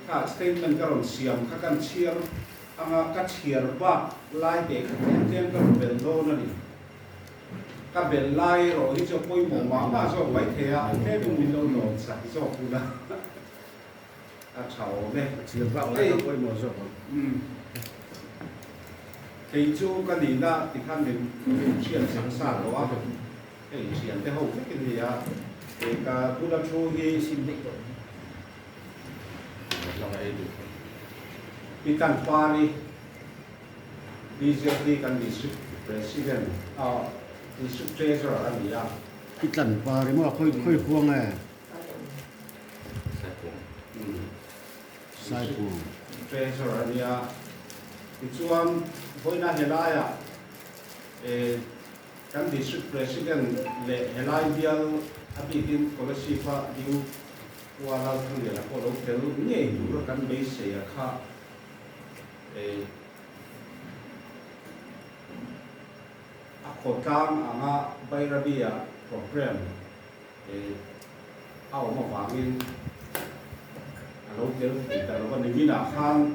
ka statement ka ron siam ka kan chiar anga ka chiar ba lai de ten ka bel do na ni ka bel lai ro hi cho poi mo ma so mai the a the du min lo no sa so ku na a chao ne chiar ba lai ka poi mo so cái chú cái gì đó thì khăn mình chuyện sẵn sàng đó cái chuyện cái hậu cái gì à cái tôi đã chú cái xin định rồi cái căn qua đi BJP căn district president district treasurer anh gì à cái lần qua đấy mà khơi khuông này sai khuông treasurer anh à cái chú anh với na helai à căn district president le helai bial abikin policy pa diu wala thang le ko lo tel nge du kan be se ya kha a khotam anga bairabia program au ma wangin a lo tel ta lo ni mina khan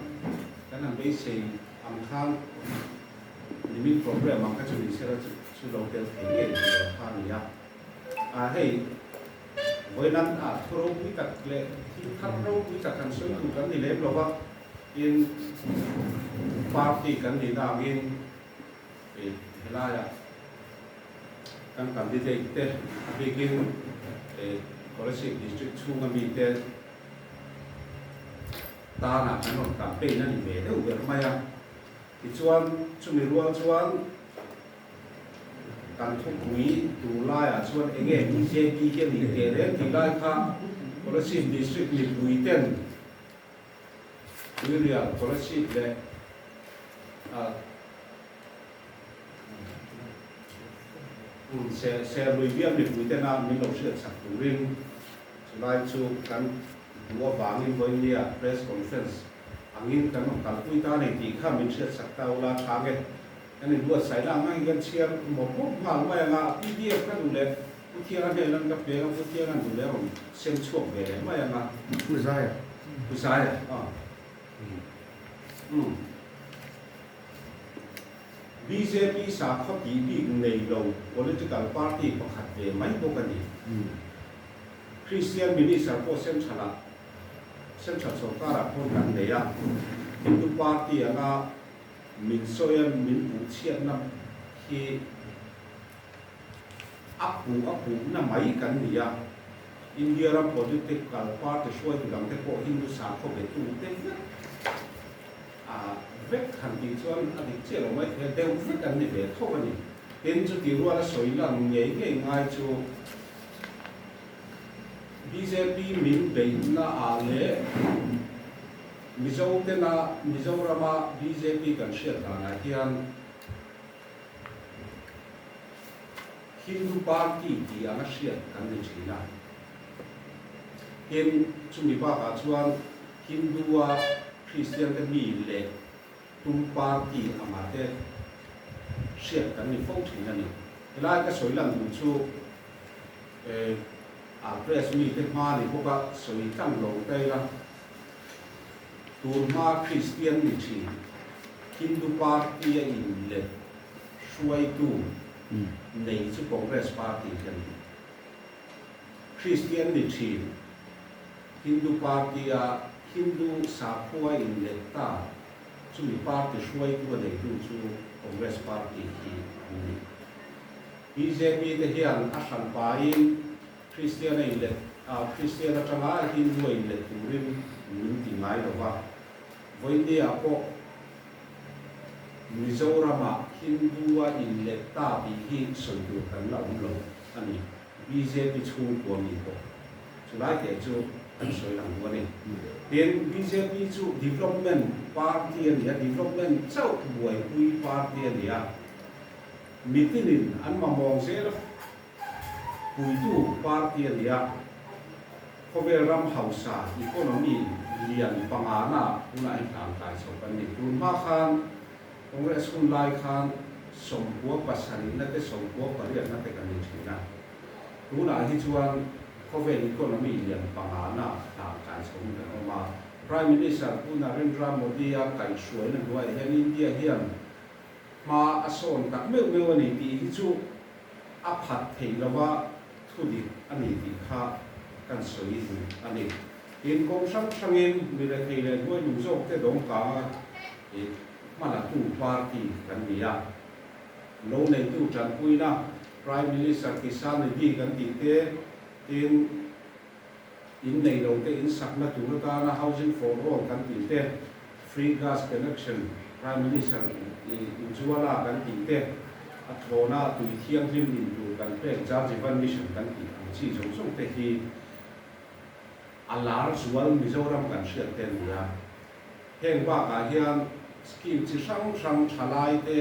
kan be se am khan ni min program ang ka chu ni se ra chu lo tel nge du khan ya a hey với năng thô quý tật lệ khi thắp râu quý tật thành xuân thủ cắn thì lép lo vâng in party cắn thì nào in là ya cắn cắn thì thế thế begin policy district chu ngam bị thế ta là cái một campaign nó đi về đâu vậy mà ya thì chuan chu mi ruang chuanการทุกวีดูไล่ส่วนเองมีเจดีเกี่ยวกับเรื่องที่ไล่ค่ะ policy district มีดูอีเต้นวิเรีย policy เลยเซลล์ลุยเบียมมีดูอีเต้นมีเราเชื่อสักตัวเรื่องสุดท้ายชูกันหัวบางอินวันนี้ press conference อันนี้กันกันคุยกันในที่ข้ามีเชื่อสักตัวละทางอันนี้ดูสายล่างให้กันเชียร์หมดพวกผ่านไปงาพี่เดียก็ดูแลผู้เที่ยวนั่นเองนั่นก็เปลี่ยนผู้เที่ยวนั่นดูแลผมเส้นช่วงไปเลยไม่ยังไงผู้ชายBJP สาขาที่ดีในเรา political party ก็ขัดเวไม่พบกันนี่คริสเตียนมินิสารก็เส้นฉลาดสงการพูดกันเลยอ่ะฮินดูปาร์ตี้อ่ะมินโซยันมินอุเชียนนับที่อัปปูนั่นหมายกันเนี่ยอินเดียรับ political party ช่วยหลังแต่พอฮินดูสามเขาเป็นตัวเต็มเวกขันติส่วนอดีตเจ้าไม่เดี๋ยวเวกกันนี่เป็นเท่ากันนี่เป็นจุดที่รู้ว่าสวยหลังใหญ่ง่ายจู BJP มินเป็นน่าอะไรมิโซเตน่ามิโซรามา BJP กันเชื่อทางไหนที่อันฮินดูปาร์ตี้ที่อันเชื่อกันในจีนเห็นชุมิบ้ากันชวนฮินดูว่าคริสเตียนกันมีเล็กตุปาร์ตี้อามาเตเชื่อกันในฟ้องถึงนั่นนี่เวลาก็สวยหลังดูชูเพรสมีเทมานี่พวกก็สวยตั้งลงได้ละตัวมาคริสเตียนนี่ทีฮินดูปาร์ตี้อินเล็กช่วยดูในชุดคอนเกรสปาร์ตี้กันคริสเตียนนี่ทีฮินดูปาร์ตี้ฮินดูสาพัวอินเล็กตาชุดปาร์ตี้ช่วยดูในดูชุดคอนเกรสปาร์ตี้ที่นี่ BJP เดียนอาชันปาอินคริสเตียนอินเล็กคริสเตียนจังหวะฮินดูอินเล็กตัวริมมิติไงหรอวะวันนี้ก็มิโซรามาฮินดูว่าอินเล็กตาบีฮินส่วนดูกันเราอันนี้ BJP ชูตัวมีก็สุดท้ายเดี๋ยวจูอันสวยหลังวันนี้เดี๋ยว BJP จู development party เนี่ย development เจ้าบวยคุย party เนี่ยมิตินินอันมามองเสียแล้วคุยดู party เนี่ยเขาเวรำเฮาสาอีโคโนมีเรียนปังอาณาคุณไอ้ทางการสกันนี่คุณมาคันองค์เรสคุณไลคันสมบัวปัสสานินั่นแต่สมบัวปริยัตินั่นแต่กันนี่ทีนะคุณไอ้ที่ชวน cover economy lian pangana ta kan som kan ma Prime Minister Narendra Modi a kai suai na duai hian India hian ma ason tak meu meu ani ti chu a phat thei lawa thudi ani ti kha kan soi ani in kong sang sangin mi le thei le duai lu jok te dong ka e mana tu party kan dia lo nei tu chan puina Prime Minister Kisan Nidhi kan ti te in nei lo te in sakna tu ta na housing for all kan ti te free gas connection Prime Minister in Juala kan ti te a thona tu thiang hlim in tu kan pe charge van mission kan ti ang chi song song te hi alar zual Mizoram kan sia ten ya heng ba ka hian scheme chi sang sang thalai te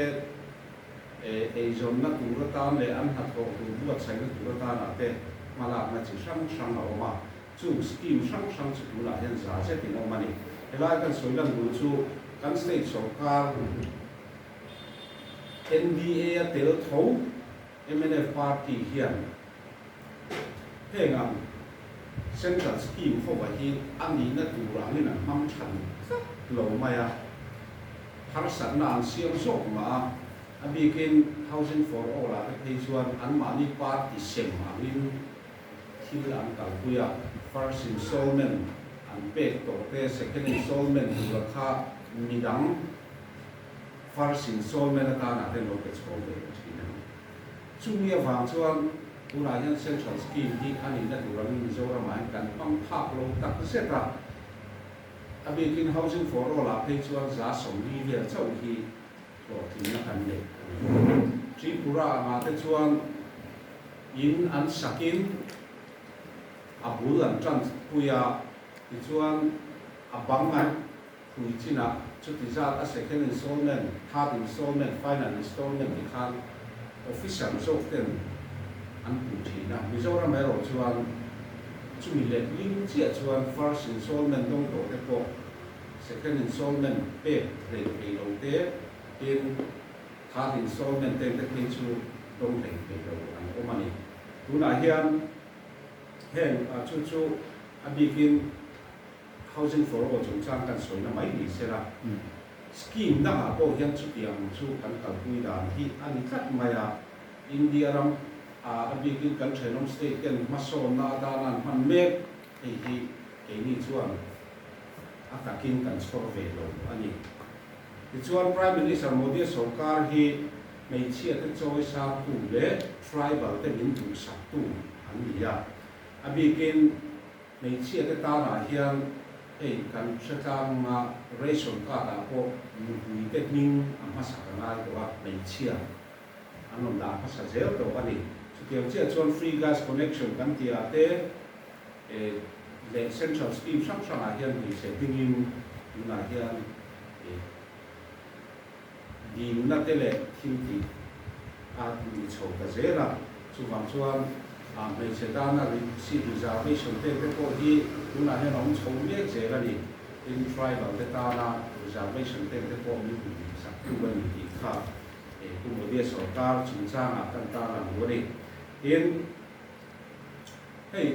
e zon na tu ta le an hat ko tu buat sai na tu ta na te malak na chi sang sang a ma chu scheme sang sang chu tu la hian za se ti no mani helai kan soilan bu chu kan state sarkar NDA a tel tho MNF party hian hengam central scheme for hi ani na tu ra ni na mam than lo maya har san na an siam sok ma abikin housing for all a te chuan an mani party sem angin thil an kal puya first installment an pek to te second installment tu kha midang first installment ta na te lo ke chho be china chumi awang chuan ura hian central scheme hi ani na tu ram Mizoram ai kan pang phak lo tak seta abikin housing for all a te chuan za som li ve chau hi lo tin na kan le Tripura ma te chuan in an sakin abul an tran puya ti chuan abangan hui china chu ti za a second installment third installment final installment ti khan official zok ten an pu thina Mizoram ero chuan chu mi le ling chia chuan first installment dong to te po second installment pe le pe lo te in third installment te te chu dong te pe lo an omani tuna hian heng chu chu abikin housing for all chung chang kan soi na mai ni sera scheme na ha ko hian chu tiang chu kan kal pui dan hi ani khat maya India ram abikin kan Thailand state ken mason na danan man mek hi ni chuan atakin kan survey lo ani chuan Prime Minister Modi sarkar hi mei chia te choi sa tu le tribal te min tu sa tu an nia abikin mei chia te ta na hian kan chakang ma ration card a ko hui te ning amma sa kanai to a mei chia anon da phasa zel to ani chukiam chia chuan free gas connection kan ti a te le central scheme sang sang a hian ni se dingin na hian di na tele thilti a ni chho ka zera chuwang chuan a mei se da na si reservation te ko hi tuna he nong chho me zera ni in tribal te ta na reservation te ko mi ku sa tu ba ni ti kha ku mo dia sarkar chung chang a kan ta na mo ni in hey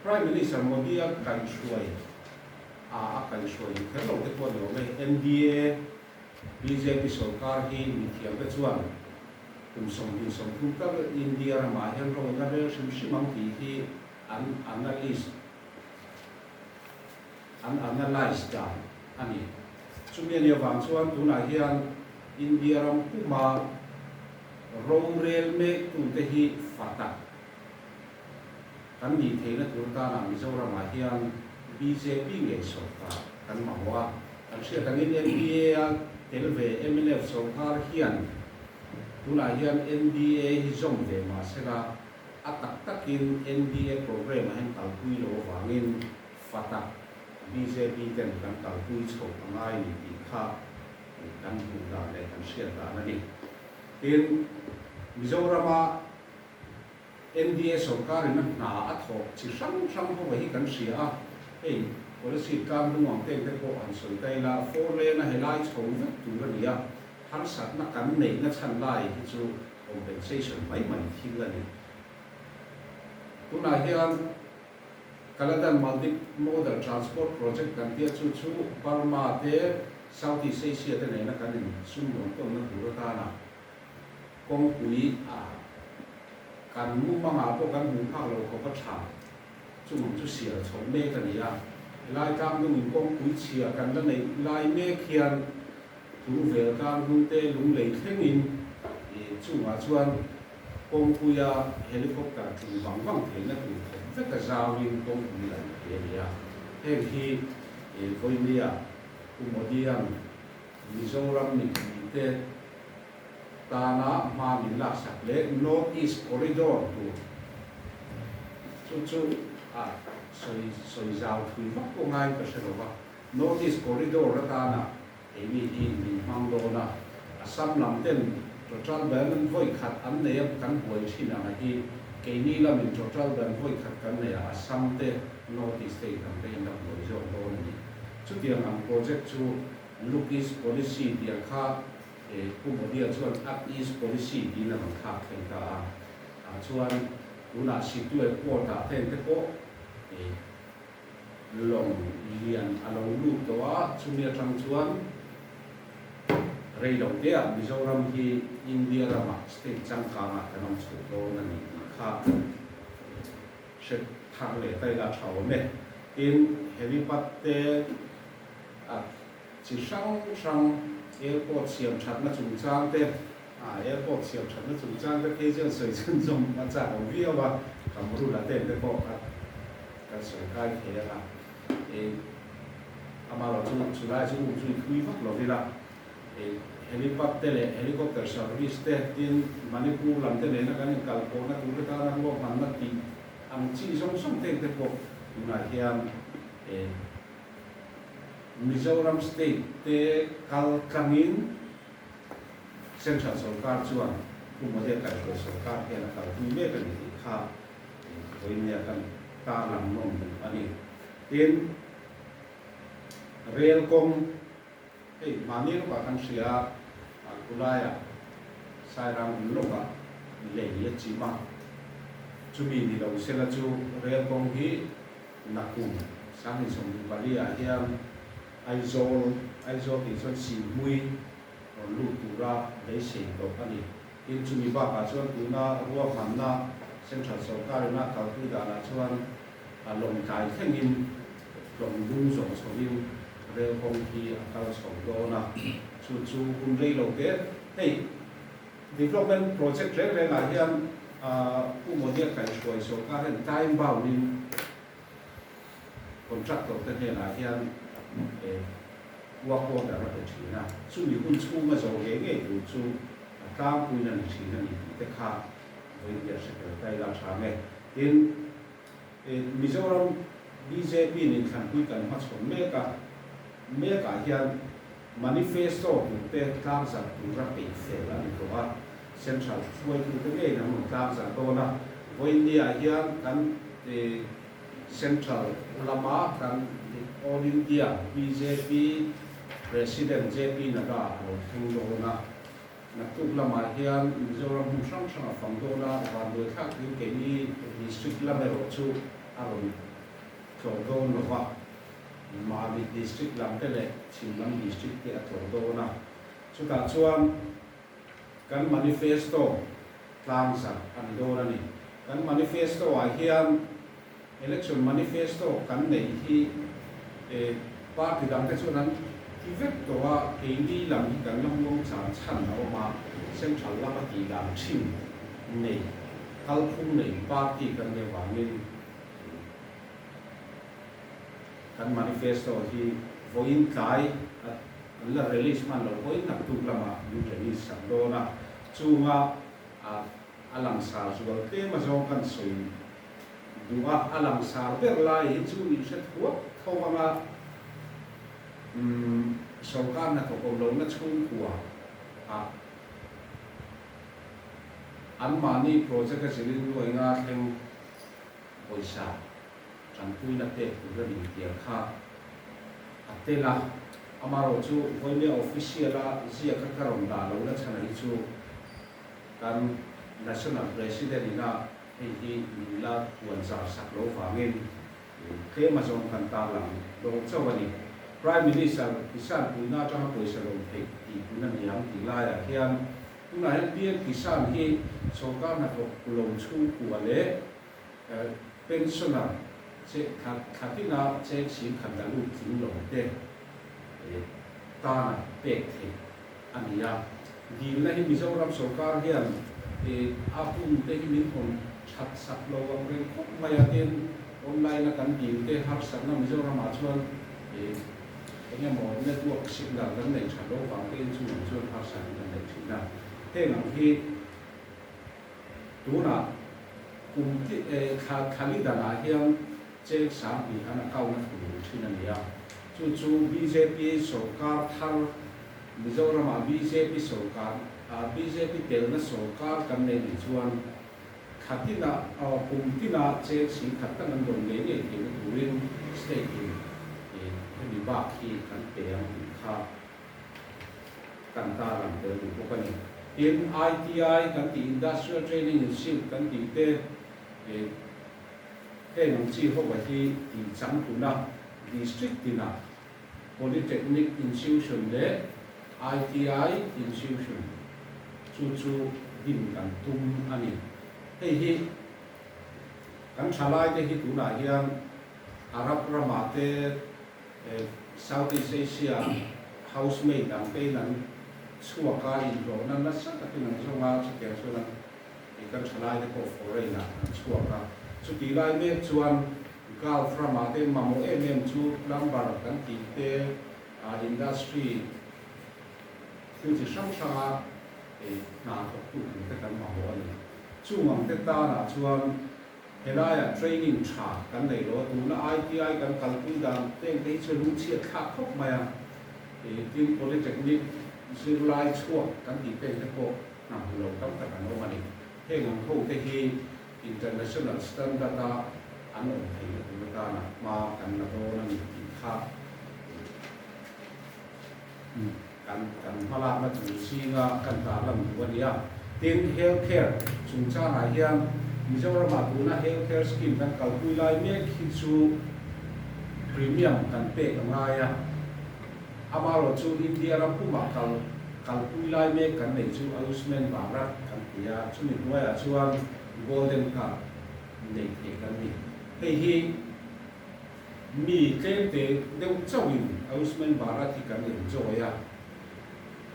Prime Minister Modi a kan shuai a kan shuai khelo te ko no me NDA BJP sarkar hi mi thiam te chuan som thu ka India ma hian ro na re sim ti hi an analyze da ani chumi ni wang chuan tu na hian India ram kuma rom rail me tu te hi fata kan ni theina tu ta na Mizoram ma hian BJP nge sarkar kan ma wa kan sia kan NDA telve MNF sarkar hian tuna hian NDA hi zom ve ma sera atak takin NDA program hen talpui lo wangin fata BJP ten kan talpui chho angai ni ti kha kan hu da le kan sia da na ni in Mizorama NDA sarkar na na atho chi sang sang ho hi kan sia ei policy kam nu ang te ko an soi tai la for le na helai chho ve tu ra nia har sat na kan nei na chan lai hi chu compensation mai mai thil ani tuna hian Kaladan Multi-Modal Transport Project kan tia chu Burma te Southeast Asia te nei na kanin sumon to na turata na kong pui kan mu manga po kan mu phak lo ko tha chu mong chu sia chong me kan ya lai kam nu min kong pui chia kan la nei lai me khian tu vel kam nu te lung lei thengin chu ma chuan kong puya helicopter chu wang wang the na tu vek ka zawin kong pui lai area heng hi India Umodiam Mizoram ni te Tana ma min la sak le North East Corridor tu chu soi zaw thui vak ko ngai ka se lo North East Corridor ra Tana mi min mang do na Assam lam ten total ban voi khat an ne kan hoi thina na hi ke ni la min total ban voi khat kan ne Assam te North East te kan te na hoi zo do ni chu tiang ang project chu Look East policy dia kha Kumodiya chuan Up East policy di na kha thei ta chuan una situate port ta ten te ko long lian along lu to chumia tang chuan reilong te Mizoram hi India rama state changkanga kanong chu do na ni kha se thang le tai la thau me in helipad te chỉ sang airport siam chat na chung chang te airport siam chat na chung chang te ke jen soi chen jong ma cha ong vi wa kamru la te ko ka soi kai ke la amalo chu la chu thui vak lo vi la helicopter service te tin Manipur lam te ne na kan kal ko na tu ta na lo man na ti ang chi song te ko na hiam Mizoram State te kalkangin Central Sarkar chuan Kumodiya kai ko Sarkar he na kal hui me kan ni kha voinia kan ta lam nom ani tin Railcom mani ro kan sia kulaya sairam loka le ye chima chumi ni lo sela chu Railcom hi nakum sang ni som balia hiam Aizol thì cho xì mui còn lụt tụ ra lấy xì đồ cái gì in chúng mình bảo cả chuan tụ na rùa phàm na xem sản xuất cái na thảo tụ đã là chuan lồng cài khen in lồng bung rộng sầu in rêu phong thì cao sầu đô na chu cùng lấy lồng kết hey development project lấy là hiện một địa cái sồi sầu cái hiện time bao nhiêu contract đầu tiên là hiện qua qua đã bắt đầu chỉ na, chú mình cũng chú mà rồi cái chú cao quý là chỉ là những cái khác với việc sẽ phải tay làm sao này, in Mizoram BJP nên khăn quý cần phát triển mấy cả hiện manifesto của thế tham gia của các tỉnh sẽ là những cái central xuôi của cái này là một tham gia đó na, với India hiện kan central ulama kan All India BJP President JP Naga thing do na tuk lama hian Mizoram sang sang phang do na van do thak ni ke ni district lamero chu aron thong do no wa Mali district lam te le Chimlam district te thong do na chu ta chuan kan manifesto tlang sa an do na ni kan manifesto a hian election manifesto kan nei hi party dang te chuan ki vek to wa ke ni lam hi kan long long chan na ma central lama ti lam thing nei kal phung nei party kan ne wa min kan manifesto hi voin kai la release man lo voin nak tu lama ni release sam do na chunga alang sa zual te ma zo kan soi duwa alang sa ber lai chu ni set huwa thawanga Sarkar na ko lo na chung kuwa an mani project ka silin lo nga theng poisa chan pui na te ku ra ni tia kha atela amaro chu voile official la zia ka karom da lo na chana hi chu kan national president ina hay hi mình là tuần giả sạc lỗ vàng thế mà dòng cần ta làm đồ cho vậy Prime Minister Kisan Puna cho nó quay sở đồng thế thì Puna niệm thì lại là khi anh Puna hiện tiên Kisan hi số các hạt học lồng chu của lễ pensioner sẽ khát tin là sẽ xin khẩn là lúc chính lồng thế ta là bẹt thế anh ya vì là hi bây giờ làm số các hiện apun thế hi mình còn chặt sắp lâu ông cái khóc mày tiền online là cần gì cái học sản nó bây giờ làm mà chuan cái nhà mỏ network sinh là vấn đề trả lỗ vàng cái chung chung học sản vấn đề chính là thế là khi đúng là cùng cái khá lý đàn là hiện chế sản bị anh cao nhất của chính là gì à chú BJP số cả thằng bây giờ làm mà BJP số cả BJP tiền nó số cả cần này chuan khát tin là cùng tin là chế sĩ khát tăng năng lượng lấy cái thủ lĩnh state cái bị bạc khi cần tiền khá cần ta làm được một cái này in ITI cần thì industrial training institute cần thì cái nông chỉ học vậy thì chẳng cũng là district thì là polytechnic institution đấy ITI institution chú điểm cần tung anh hey hi kan chalai te hi tu na hian Arab Rama te Southeast Asia housemate ang te nan chuaka in ro nan na sa ta tin so nga chu ke so nan kan chalai te ko foreign na chuaka chu ti lai me chuan Gulf Rama te mamo em chu lambar kan ti te industry chu chi sang sang na ko tu te kan ma ho ani chung ang te ta na chuan helaya training tha kan nei lo tu na ITI kan kalpui dan teng te chu lu chia kha khop ma ya tin polytechnic zirlai chuak kan ti te ko na lo kam ta kan no mani he ngam ho te hi international standard ta an on thei tu ta na ma kan na do na ni kha kan hala ma chu si nga kan ta lam wa dia tin healthcare chung cha na hian Mizoram Atuna healthcare scheme kan kalpui lai me khi chu premium kan pe ngai ya amaro chu India ra puma kalpui lai me kan nei chu Ayushman Bharat kan tia chu ni noya chuan golden card nei te kan ni hei hi mi tlem te deuh chawin Ayushman Bharat hi kan nei joya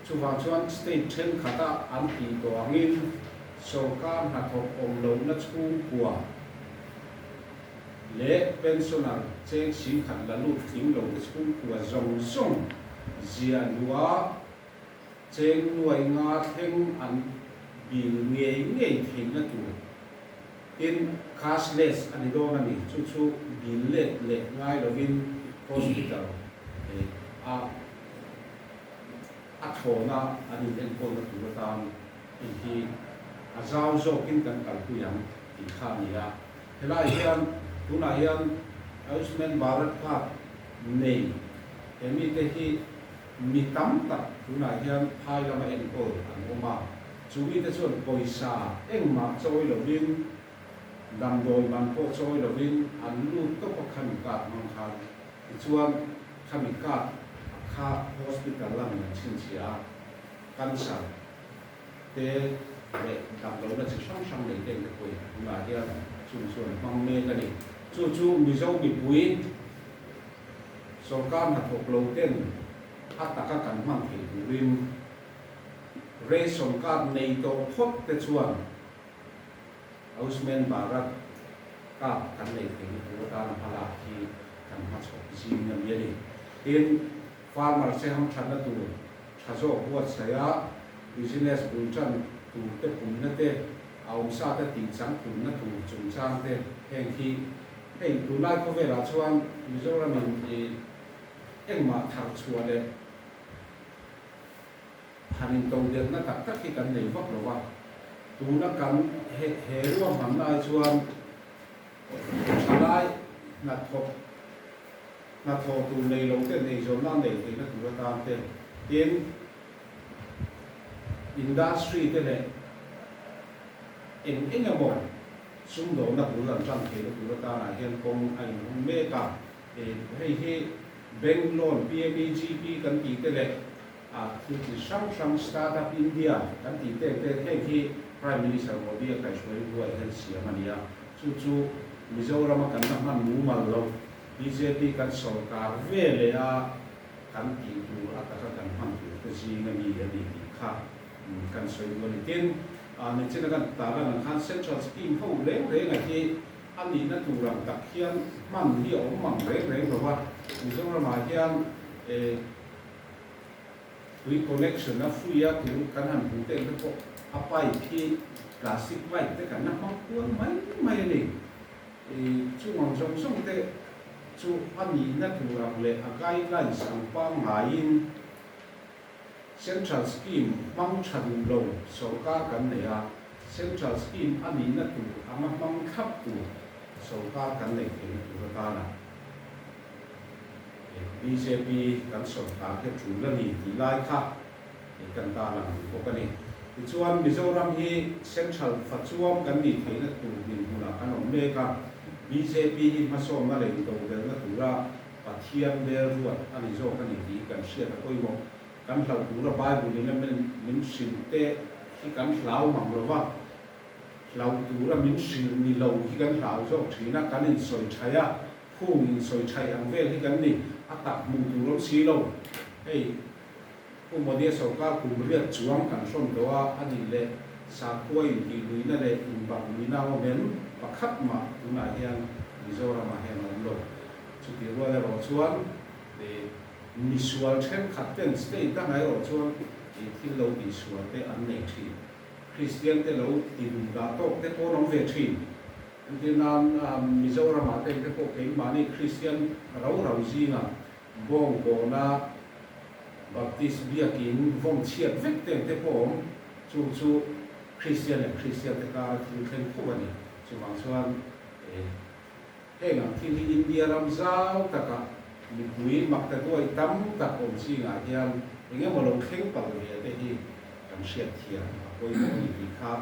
chu wang chuan state then khata an ti to angin सरकार हाथों ओमलों न चुन हुआ ले pensioner check Singh खंडलू थिंग लोग चुन हुआ जोंसों जिया नुआ चेक नुआइंगा थिंग अन बिल न्ये थिंग न तू इन cashless अनिदों ननी चुचु बिल ले ngay लोगिन hospital थोना अनिदन को न तू बताम इनकी azau zo kin kan kalpuyam ti khania helai hian tuna hian Ayushman Bharat card nei emi te hi mi tam tak tuna hian phai lama en ko an oma chuwi te chuan poisa engma choi lovin dam doi man po choi lovin an lu to pakhan ka mang khan chuan khami ka kha hospital lam chin chia cancer te để làm lâu là sự sống sống để tiền được quỳ mà kia chung xuân mong mê cái này chu mi dâu mi bùi số cam hạt thuộc lâu tiền hạt tất cả các mảng thì rim rê số cam này tổ phốt cái chuan Ayushman Bharat các cái này thì chúng ta làmhala khi cần hạt số gì nhầm như này tiền farmer sẽ không chăn được tụi chăn số quất sẽ business buôn chân tu te pum na te aum sa te ti chang pum na tu chung chang te heng khi hei tu lai ko ve la chuan Mizoram in engma thar chua le hanin tong de na tak tak ki kan nei vak lo wa tu na kan he ruam ham lai chuan chalai na tho tu nei lo te nei zo na nei te na tu ra tam te tin industry te le in engamo sum do na bulan tran ke tu ta na hian kong ai me ka hei bank loan PMEGP kan ti te le thi sang startup India kan ti te hei Prime Minister Modi kai shoi ruai han siam ania chu Mizoram kan na man mu mal lo BJP kan sarkar vele kan ti tu ataka kan man tu te ji na mi ani kha kan shoi ruai tin ni chena kan ta kan khan central scheme ho le nga ki ani na tu ram tak hian man hi om mang re lo wa Mizoram ma hian reconnection na free a tu kan han pu te ko apai ki plastic white te kan na ma kuan mai ni chu ngong song te chu ani na tu ram le a guidelines ang pa ngain central scheme mang chan lo sarkar kan ne a central scheme ani na tu ama mang khap tu sarkar kan ne ke tu ta na BJP kan sarkar ke chu la ni ti lai kha kan ta la ko ka ni chuan Mizoram hi central fachuam kan ni theina tu din hula kan om me ka BJP hi masom na le do del na tura pathian der ruat ani zo kan ni kan sia ta koi mo kan hlau tura bible ni min sin te hi kan hlau mang lo wa hlau tura min sin ni lo hi kan hlau zo thina kan in soi thaya phung in soi thai ang vel hi kan ni atak mu tu ro si lo hey mo dia sarkar ku ria chuang kan som doa ani le sa koi ki luina le in bang ni na o men pakhat ma tuna hian Mizoram ma hen om lo chu ti ro le ro chuan de misual them khaten state ta ngai ro chuan i thil lo di sual te an nei thi Christian te lo in da to te ko rom ve thi tin nan Mizoram ma te ko ke ma ni Christian ro ji na bong bo na Baptist biakin vom chiat vek te pom chu Christian te ka thil khen khu ani chu wang chuan nga thil hi India ram zau taka mi pui mak ta toi tam ta om chi nga hian enge mo lo kheng pa le te hi kan siat thia koi mo ni kha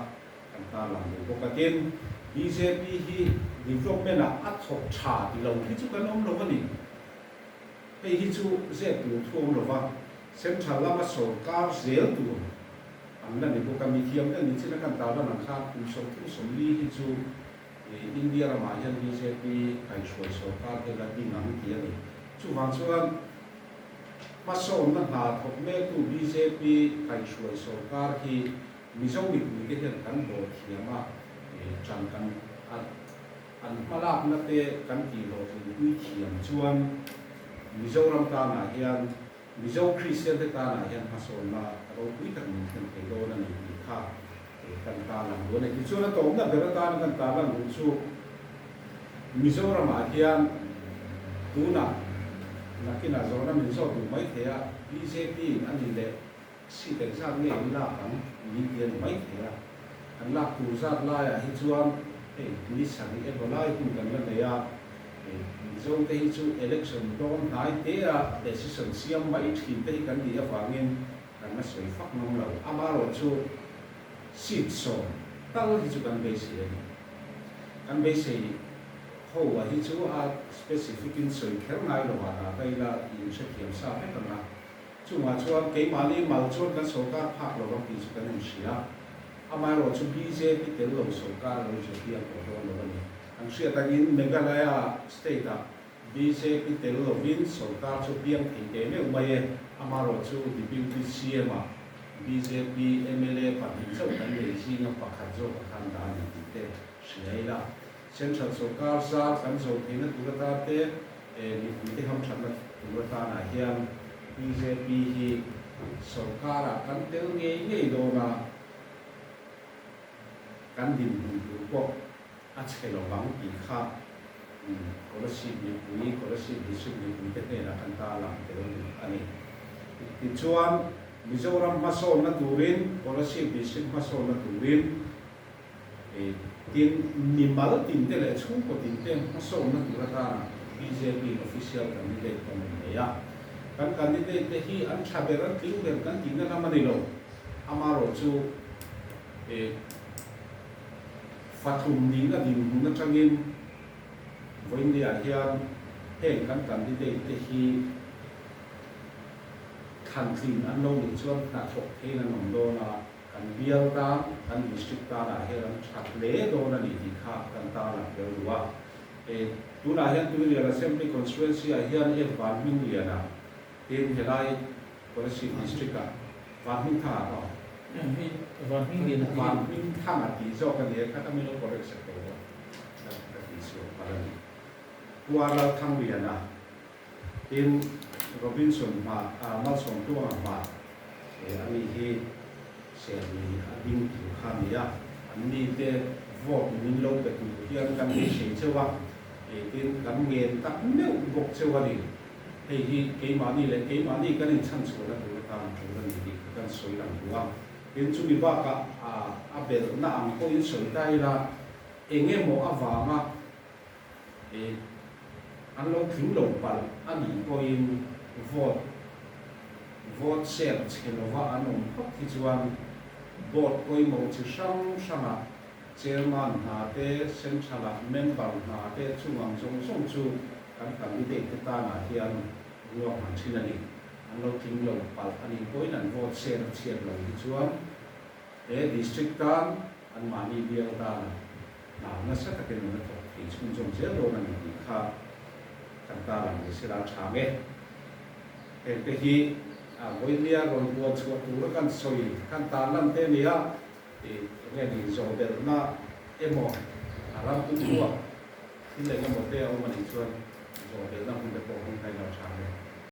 kan ta lam ko ka tin BJP hi development a thok tha ti lo hi chu kan om lo ani hei hi chu ze tu thum lo wa central lama sarkar zel tu an ni ko kami thiam ni china kan ta la nan kha tu so li hi chu India ma hian BJP kai shoi sarkar ke la ti nam ti ani chu wang chuan ma so na ha thok me tu BJP kai shoi sarkar hi Mizoram ni ke hian kan bo thiama chan kan an malak na te kan ti lo ti thiam chuan Mizoram ta na hian Mizo Christian te ta na hian hason na ro pui tak min kan ke do na ni kha kan ta lang do ne ki chu na to na bera ta na kan ta lang chu Mizoram a hian tu na kina zo na min zo tu mai the a BJP ani le si te sa nge la kan ni tian mai the a an la tu za la ya hi chuan ni sa ni e bola i kun kan la ne ya zong te chu election don nai te a decision siam mai thi te kan ni a wangin kan na soi fak nom lo ama ro chu sit so tal hi chu kan be se kan be se ho wa hi chu a specific in soi khel ngai lo wa ta kai la in se thiam sa he kan na chu ma chuan ke ma ni mal chuan kan sarkar phak lo ro ki chu kan ni sia ama ro chu BJP te lo sarkar lo je ti a ko lo ni ang siya tagin Meghalaya state BJP te lo vin sarkar chu piang thi te me umai amaro chu deputy CM BJP MLA patin chau kan le ji na pakhat zo kan da ni te siaila central sarkar sa kan zo thina turata te ni te ham thana turata na hian BJP hi sarkara kan tel nge do na kan din du ko a chelo bang ki kha scholarship ni pui scholarship district ni pui te na kan ta lam te lo ani ti chuan Mizoram ma so na turin scholarship district ma so na turin tin nimal tin te le chung ko tin te ma so na turata BJP official candidate kan ne ya kan candidate te hi an chaberan tiu ber kan tin na ma ni lo amaro chu phát thùng đi là đình nó trang in với đi ở hiện hệ căn căn đi đây để khi thành tin anh lâu để cho ta thuộc thế là nồng độ là căn biếng ta căn district ta là hệ là chặt lẽ đó là đi thì khác căn ta là cái gì tu na hiện tu là assembly constituency ở hiện ở Van Minh liền à hiện hiện nay policy district à Van Minh thà đó Van Minh thà mà tí do cái này các mình nó có được sẽ có cái tí số vào đây qua là thằng liền à hiện Robinson mà mà sống tu mà anh ấy sẽ đi đinh thủ khám ya anh đi để vote mình lâu cái tu hiện căn cái gì chưa vào tin gắn nghiền tắc nếu buộc chưa vào đi thì cái mà đi lên cái mà đi cái nên chăn số là tụi ta chúng ta đi cái số là đúng không tin chúng mình bảo cả bây giờ nằm có những số đây là anh em một vàng mà anh lo thiếu lồng bal anh đi có những vote share cái nó vào anh ông học thì chuan vote có những một chữ sang à chairman hà te central member hà te chung trong song chu kan đi để ta là hiền ngọc hàng chín này anh lo tính lồng bal anh coi là vote share lồng thì chuan district kan anh mà đi biếng ta là nó sẽ cái nó thuộc thì chung trong chế độ này thì khác kan ta là cái sẽ là chả nghe cái gì với lia rồi buat suatu tu kan soi kan ta làm thế này thì nghe đi rồi để nó em một làm cũng được thì lấy cái một đeo mà đi chơi rồi để nó không được bỏ không thay nào chả nghe